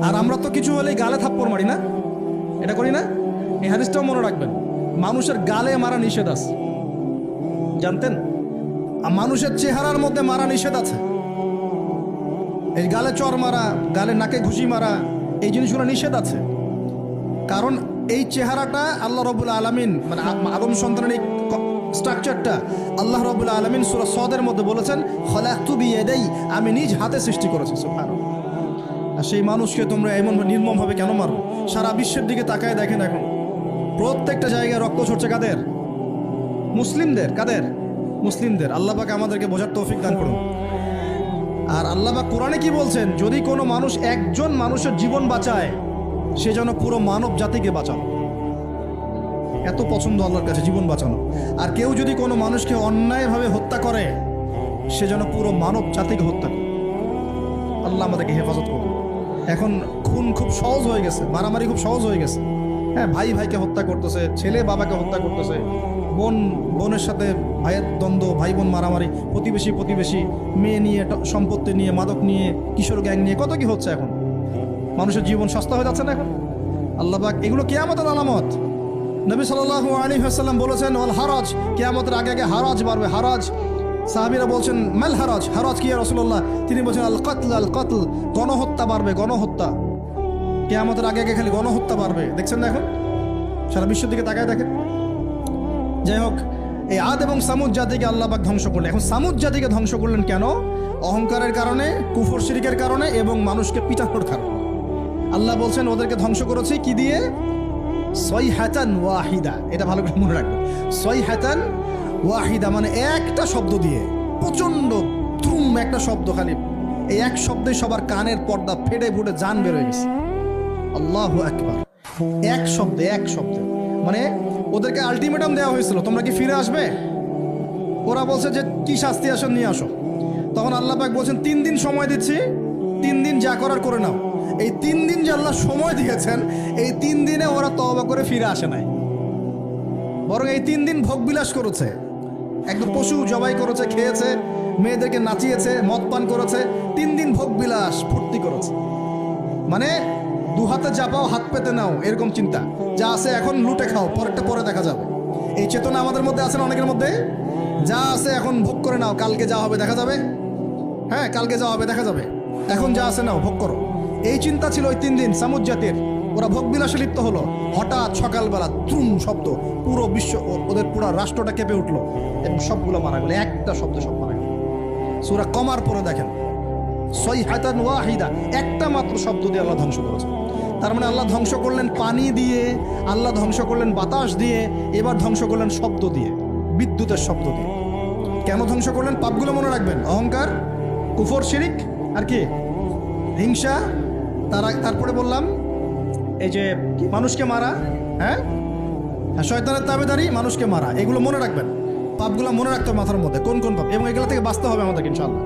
আর আমরা তো কিছু হলেই গালে থাপ্পড় মারি না, এটা করি না? এই হাদিসটাও মনে রাখবেন, মানুষের গালে মারা নিষেধ আছে, জানতেন? আর মানুষের চেহারার মধ্যে মারা নিষেধ আছে। এই গালে চর মারা, গালে নাকে ঘুষি মারা, এই জিনিসগুলো নিষেধ আছে। কারণ এই চেহারাটা আল্লাহ রাব্বুল আলামিন, মানে আদম সন্তানের এই স্ট্রাকচারটা আল্লাহ রাব্বুল আলামিন সূরা সদের মধ্যে বলেছেন, খলাকতু বিয়াদাই, আমি নিজ হাতে সৃষ্টি করেছি। সুবহানাল্লাহ। আর সেই মানুষকে তোমরা এমন নির্মমভাবে কেন মারো? সারা বিশ্বের দিকে তাকায় দেখেন, এখন প্রত্যেকটা জায়গায় রক্ত ঝরছে। কাদের? মুসলিমদের। কাদের? মুসলিমদের। আল্লাহ পাক আমাদেরকে বোঝার তৌফিক দান করুন। আর আল্লাহ পাক কোরআনে কি বলছেন? যদি কোনো মানুষ একজন মানুষের জীবন বাঁচায়, সে যেন পুরো মানব জাতিকে বাঁচানো। এত পছন্দ আল্লাহর কাছে জীবন বাঁচানো। আর কেউ যদি কোনো মানুষকে অন্যায়ভাবে হত্যা করে, সে যেন পুরো মানব জাতিকে হত্যা করে। আল্লাহ আমাদেরকে হেফাজত করুন। এখন খুন খুব সহজ হয়ে গেছে, মারামারি খুব সহজ হয়ে গেছে। হ্যাঁ, ভাই ভাইকে হত্যা করতেছে, ছেলে বাবাকে হত্যা করতেছে, বোন বোনের সাথে ভাইয়ের দ্বন্দ্ব, ভাই বোন মারামারি, প্রতিবেশী মেয়ে নিয়ে, সম্পত্তি নিয়ে, মাদক নিয়ে, কিশোর গ্যাং নিয়ে, কত কি হচ্ছে এখন। মানুষের জীবন সস্তা হয়ে যাচ্ছে না এখন? আল্লাহ পাক এগুলো কিয়ামতের আলামত। নবী সাল্লাল্লাহু আলাইহি ওয়াসাল্লাম বলেছেন, ওয়াল হারাজ, কিয়ামতের আগে আগে হারাজ বাড়বে। হারাজ, সাহাবীরা বলছেন, মাল হারাজ, হারাজ কি ইয়া রাসূলুল্লাহ? তিনি বলছেন, আল কতল, গণহত্যা বাড়বে, গণহত্যা। কিয়ামতের আগে আগে খালি গণহত্যা বাড়বে। দেখছেন না এখন? সারা বিশ্বের দিকে তাকায় দেখেন। যাই হোক, এই আদ এবং সামুদ জাতিকে আল্লাহ পাক ধ্বংস করলেন। এখন সামুদ জাতিকে ধ্বংস করলেন কেন? অহংকারের কারণে, কুফর শিরকের কারণে এবং মানুষকে পিটানোর কারণে। আল্লাহ বলছেন ওদেরকে ধ্বংস করেছি কি দিয়ে? সয়হাতান ওয়াহিদা। এটা ভালো করে মনে রাখবেন, সয়হাতান ওয়াহিদা মানে একটা শব্দ দিয়ে, প্রচন্ড ধুম একটা শব্দ, খালি এই এক শব্দে সবার কানের পর্দা ফেটে ফুটে জান বের হয়ে গেছে। আল্লাহু আকবার। এক শব্দে মানে ওদেরকে আলটিমেটাম দেওয়া হয়েছিল, তোমরা কি ফিরে আসবে? ওরা বলছে যে কি শাস্তি আসেন নিয়ে আসো। তখন আল্লাহ পাক বলছেন 3 দিন সময় দিচ্ছি, 3 দিন যা করার করে নাও। এই 3 দিন যে আল্লাহ সময় দিয়েছেন, এই 3 দিনে ওরা তওবা করে ফিরে আসে নাই, বরং এই 3 দিন ভোগ বিলাস করেছে। একদম পশু জবাই করেছে, খেয়েছে, মেয়েদেরকে নাচিয়েছে, মদ পান করেছে। 3 দিন ভোগ বিলাস ফুর্তি করেছে। মানে 2 হাতে যা পাও হাত পেতে নাও, এরকম চিন্তা। যা আছে এখন লুটে খাও, পরেরটা পরে দেখা যাবে। এই চেতনা আমাদের মধ্যে আছে না অনেকের মধ্যে? যা আছে এখন ভোগ করে নাও, কালকে যা হবে দেখা যাবে। হ্যাঁ, কালকে যা হবে দেখা যাবে, এখন যা আছে নাও, ভোগ করো। এই চিন্তা ছিল ওই 3 দিন সামুদ জাতির। ওরা ভোগ বিলাসে লিপ্ত হলো। হঠাৎ সকালবেলা তুম শব্দ, পুরো বিশ্ব, ওদের পুরো রাষ্ট্রটা কেঁপে উঠলো এবং সবগুলো মারা গেল। একটা শব্দ সব মারা গেল। সূরা কমার পরে দেখেন, সয়হাতান ওয়াহিদা, একটা মাত্র শব্দ দিয়ে আল্লাহ ধ্বংস করেছে। তার মানে আল্লাহ ধ্বংস করলেন পানি দিয়ে, আল্লাহ ধ্বংস করলেন বাতাস দিয়ে, এবার ধ্বংস করলেন শব্দ দিয়ে, বিদ্যুতের শব্দ দিয়ে। কেন ধ্বংস করলেন? পাপগুলো মনে রাখবেন, অহংকার, কুফর, শিরিক, আর কি হিংসা। তারপরে বললাম এই যে মানুষকে মারা, হ্যাঁ, শয়তানের তাবেদারি, মানুষকে মারা, এগুলো মনে রাখবেন। পাপগুলো মনে রাখতে হবে মাথার মধ্যে, কোন কোন পাপ, এবং এগুলো থেকে বাঁচতে হবে আমাদেরকে ইনশাআল্লাহ।